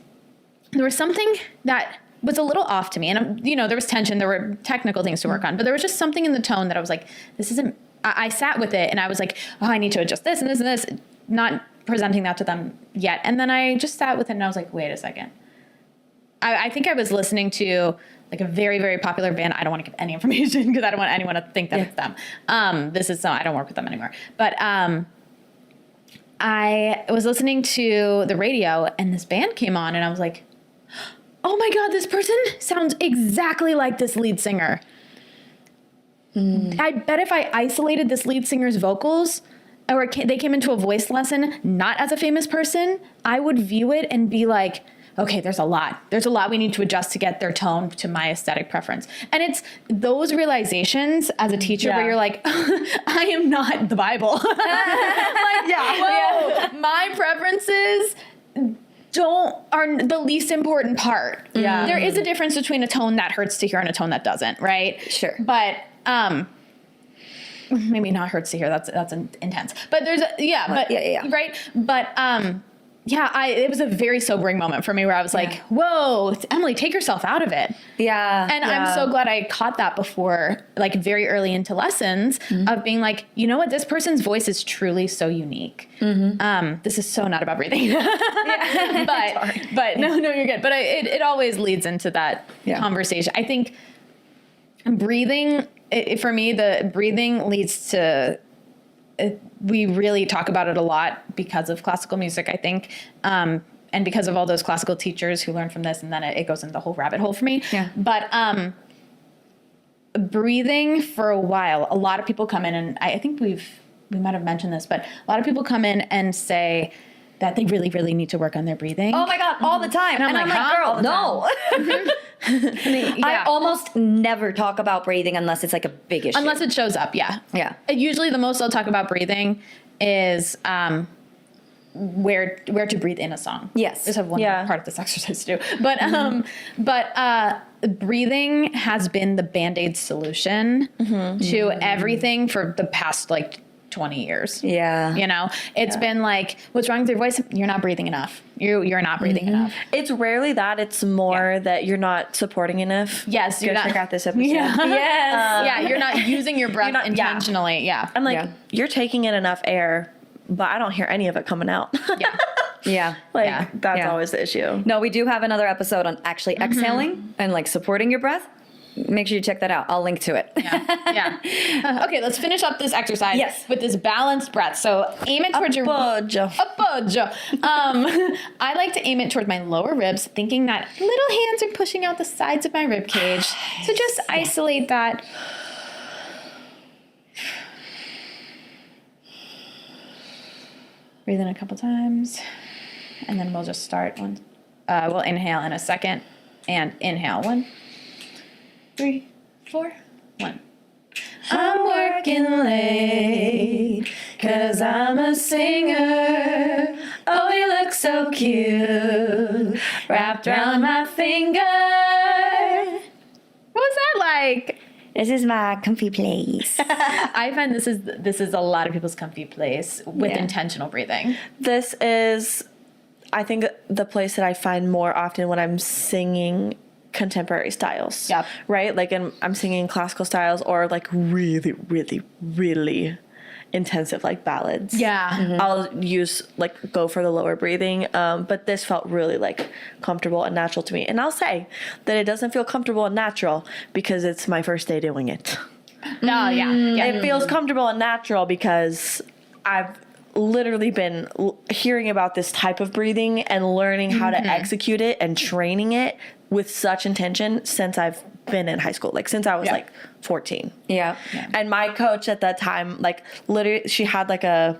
there was something that was a little off to me and there was tension, there were technical things to work on, but there was just something in the tone that I was like, this isn't, I sat with it and I was like, oh, I need to adjust this and this and this, not presenting that to them yet. And then I just sat with it and I was like, wait a second. I think I was listening to like a very, very popular band. I don't want to give any information because I don't want anyone to think that it's them. I don't work with them anymore. But I was listening to the radio and this band came on and I was like, oh my God, this person sounds exactly like this lead singer. I bet if I isolated this lead singer's vocals or they came into a voice lesson, not as a famous person, I would view it and be like, okay, there's a lot we need to adjust to get their tone to my aesthetic preference. And it's those realizations as a teacher where you're like, I am not the Bible. My preferences are the least important part. Yeah. There is a difference between a tone that hurts to hear and a tone that doesn't, right? Sure. But maybe not hurts to hear. That's intense. But there's right. But it was a very sobering moment for me where I was like, whoa, Emily, take yourself out of it. Yeah. And I'm so glad I caught that before, like very early into lessons of being like, you know what, this person's voice is truly so unique. This is so not about breathing, but no, you're good. But it always leads into that conversation. I think breathing, for me, the breathing leads to, we really talk about it a lot because of classical music, I think, and because of all those classical teachers who learn from this, and then it goes into the whole rabbit hole for me. Yeah. But breathing for a while, a lot of people come in, and I think we might have mentioned this, but a lot of people come in and say that they really, really need to work on their breathing. Oh my God, all the time. And I'm like, girl, no. I almost never talk about breathing unless it's like a big issue. Unless it shows up, yeah. Usually the most I'll talk about breathing is where to breathe in a song. Yes. I just have one part of this exercise to do. But breathing has been the Band-Aid solution to everything for the past 20 years. Yeah. It's been like, what's wrong with your voice? You're not breathing enough. You're not breathing enough. It's rarely that. It's more that you're not supporting enough. Yes. You're not. Check out this episode. Yes. You're not using your breath intentionally. Yeah. I'm like, you're taking in enough air, but I don't hear any of it coming out. That's always the issue. No, we do have another episode on actually exhaling and supporting your breath. Make sure you check that out. I'll link to it. Okay, let's finish up this exercise with this balanced breath. So aim it towards your appoggio. I like to aim it towards my lower ribs, thinking that little hands are pushing out the sides of my rib cage. So just isolate that. Breathe in a couple times, and then we'll just start one. We'll inhale in a second, and inhale 1, 3, 4, 1. I'm working late, 'cause I'm a singer. Oh, you look so cute, wrapped around my finger. What was that like? This is my comfy place. I find this is a lot of people's comfy place with intentional breathing. This is, I think, the place that I find more often when I'm singing contemporary styles. Yep. Right? I'm singing classical styles or really, really, really intensive ballads. Yeah. I'll use go for the lower breathing. But this felt really comfortable and natural to me. And I'll say that it doesn't feel comfortable and natural because it's my first day doing it. No, yeah. It feels comfortable and natural because I've literally been hearing about this type of breathing and learning how to execute it and training it with such intention since I've been in high school, since I was 14. Yeah. And my coach at that time, literally, she had a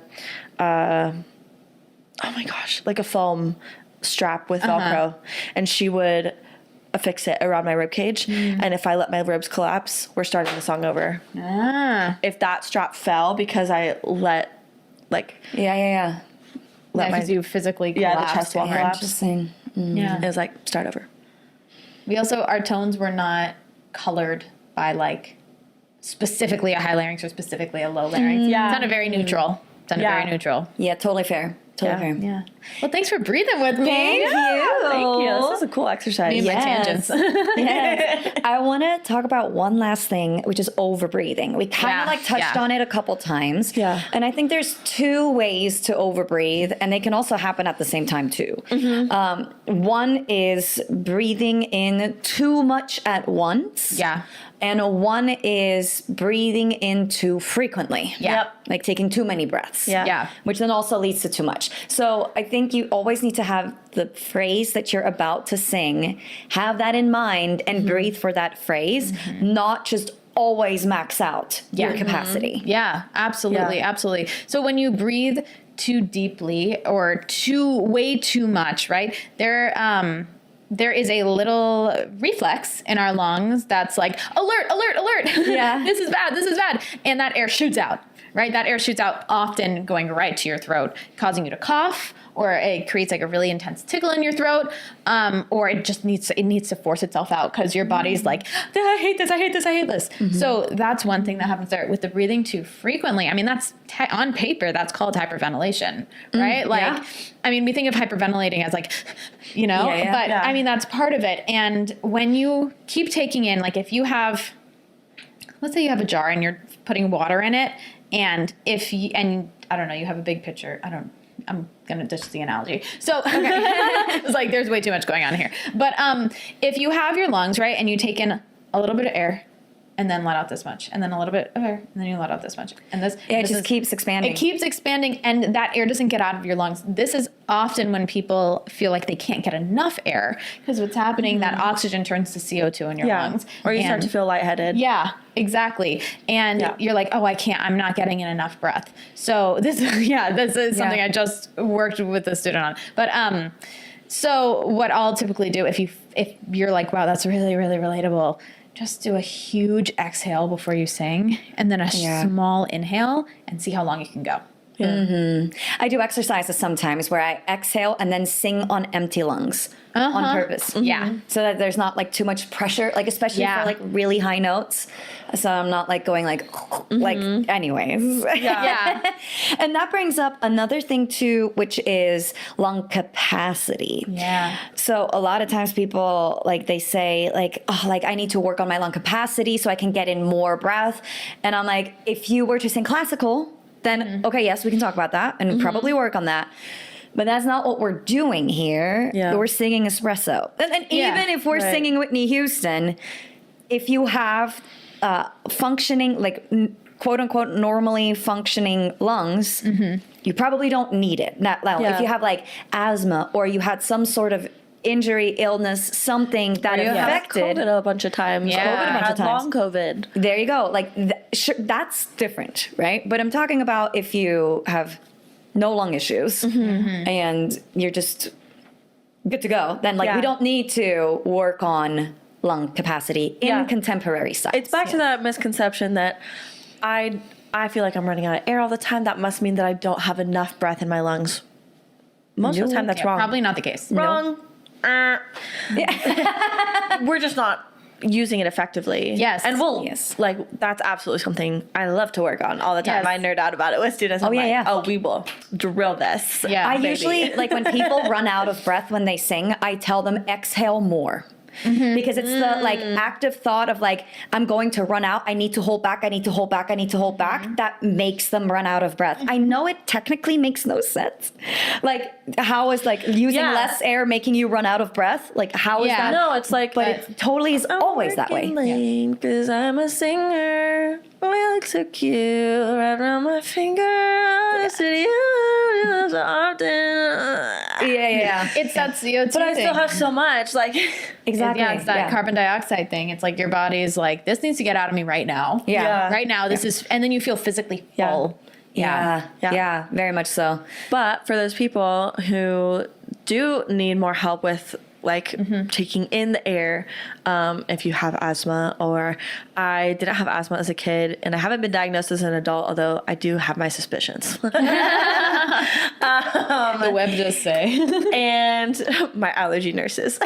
oh my gosh, like a foam strap with Velcro, and she would affix it around my rib cage. And if I let my ribs collapse, we're starting the song over. If that strap fell because I let Yeah. Because you physically the collapsed. chest wall collapse. Interesting. Yeah. It was like, start over. We also, our tones were not colored by like specifically a high larynx or specifically a low larynx. Yeah. It sounded very neutral. Yeah. Very neutral. Yeah, totally fair. Totally fair. Yeah. Well, thanks for breathing with me. Thank you. Thank you. This is a cool exercise. Me and my tangents. Yes. I want to talk about one last thing, which is overbreathing. We kind of like touched on it a couple times. Yeah. And I think there's two ways to overbreathe, and they can also happen at the same time too. One is breathing in too much at once. Yeah. And one is breathing in too frequently. Yep. Like taking too many breaths. Yeah. Which then also leads to too much. So I think you always need to have the phrase that you're about to sing, have that in mind and breathe for that phrase, not just always max out your capacity. Yeah, absolutely. Yeah. Absolutely. So when you breathe too deeply or way too much, right? There is a little reflex in our lungs that's like, alert, alert, alert. Yeah. This is bad. This is bad. And that air shoots out, right? That air shoots out often going right to your throat, causing you to cough, or it creates like a really intense tickle in your throat. Or it just needs to force itself out because your body's like, I hate this. I hate this. I hate this. So that's one thing that happens there with the breathing too frequently. I mean, that's on paper, that's called hyperventilation, right? I mean, we think of hyperventilating as like, but I mean, that's part of it. And when you keep taking in, like if you have, let's say you have a jar and you're putting water in it, and I don't know, you have a big pitcher. I'm going to ditch the analogy. So it's like, there's way too much going on here. But if you have your lungs, right, and you take in a little bit of air and then let out this much, and then a little bit of air, and then you let out this much. And this, It just keeps expanding. It keeps expanding, and that air doesn't get out of your lungs. This is often when people feel like they can't get enough air, because what's happening, that oxygen turns to CO2 in your lungs. Or you start to feel lightheaded. Yeah, exactly. And you're like, oh, I'm not getting in enough breath. So this is something I just worked with a student on. But so what I'll typically do if you're like, wow, that's really, really relatable, just do a huge exhale before you sing, and then a small inhale, and see how long you can go. I do exercises sometimes where I exhale and then sing on empty lungs on purpose. Yeah. So that there's not like too much pressure, like especially for like really high notes. So I'm not like going like anyways. Yeah. And that brings up another thing too, which is lung capacity. Yeah. So a lot of times people like they say like, oh, like I need to work on my lung capacity so I can get in more breath. And I'm like, if you were to sing classical, then okay, yes, we can talk about that and probably work on that. But that's not what we're doing here. Yeah. We're singing espresso. And even if we're singing Whitney Houston, if you have functioning, like quote unquote, normally functioning lungs, you probably don't need it. If you have like asthma or you had some sort of injury, illness, something that affected COVID a bunch of times. Yeah. COVID a bunch Had of times. Long COVID. There you go. Like sure, that's different, right? But I'm talking about if you have no lung issues and you're just good to go, then we don't need to work on lung capacity in contemporary science. It's back to that misconception that I feel like I'm running out of air all the time. That must mean that I don't have enough breath in my lungs. Most of the time, that's wrong. Probably not the case. Wrong. We're just not using it effectively. Yes. And that's absolutely something I love to work on all the time. Yes. I nerd out about it with students. Oh, we will drill this. Yeah. I usually, like when people run out of breath when they sing, I tell them exhale more. Because it's the like active thought of like, I'm going to run out. I need to hold back. I need to hold back. I need to hold back. That makes them run out of breath. I know it technically makes no sense. Like how is like using less air making you run out of breath? Like how is that? No, it's like, but it totally is always that way. Because I'm a singer. I look so cute right around my finger. I said you so often. Yeah. It's that CO2 But I thing. still have so much. Like Exactly. Yeah, it's that carbon dioxide thing. It's like your body's like, this needs to get out of me right now. Yeah. Right now, this is, and then you feel physically full. Yeah, very much so. But for those people who do need more help with like taking in the air, if you have asthma, or I didn't have asthma as a kid and I haven't been diagnosed as an adult, although I do have my suspicions. The web does say. And my allergy nurses.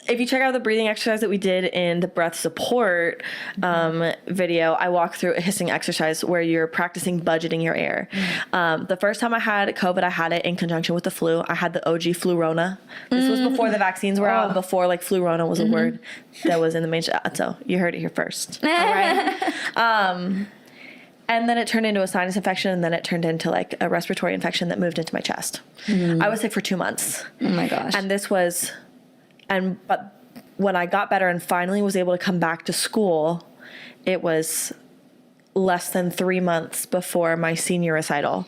If you check out the breathing exercise that we did in the breath support video, I walk through a hissing exercise where you're practicing budgeting your air. The first time I had COVID, I had it in conjunction with the flu. I had the OG flu-rona. This was before the vaccines were out, before like flu-rona was a word that was in the main chat. So you heard it here first. All right. And then it turned into a sinus infection, and then it turned into like a respiratory infection that moved into my chest. I was sick for 2 months. Oh my gosh. And this was... but when I got better and finally was able to come back to school, it was less than 3 months before my senior recital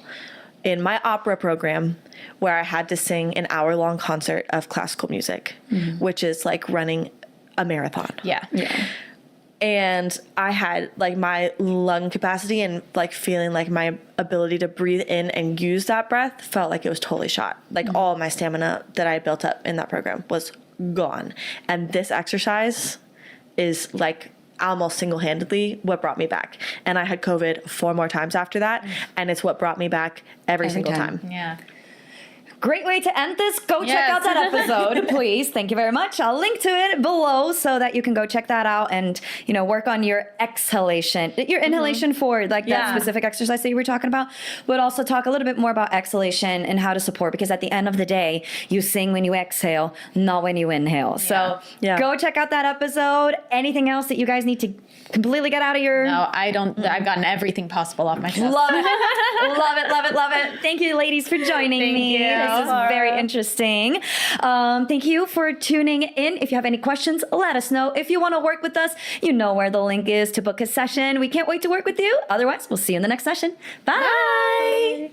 in my opera program, where I had to sing an hour-long concert of classical music, which is like running a marathon. Yeah. And I had like my lung capacity and like feeling like my ability to breathe in and use that breath felt like it was totally shot. Like all of my stamina that I built up in that program was gone. And this exercise is like almost single-handedly what brought me back. And I had COVID 4 more times after that. And it's what brought me back every single time. Yeah. Great way to end this. Go check out that episode, please. Thank you very much. I'll link to it below so that you can go check that out and, you know, work on your exhalation, your inhalation for like that specific exercise that you were talking about, but also talk a little bit more about exhalation and how to support, because at the end of the day, you sing when you exhale, not when you inhale. So go check out that episode. Anything else that you guys need to completely get out of your... No, I don't. I've gotten everything possible off my chest. Love it. Love it, love it, love it. Thank you, ladies, for joining me. You. This is very interesting. Thank you for tuning in. If you have any questions, let us know. If you want to work with us, you know where the link is to book a session. We can't wait to work with you. Otherwise, we'll see you in the next session. Bye.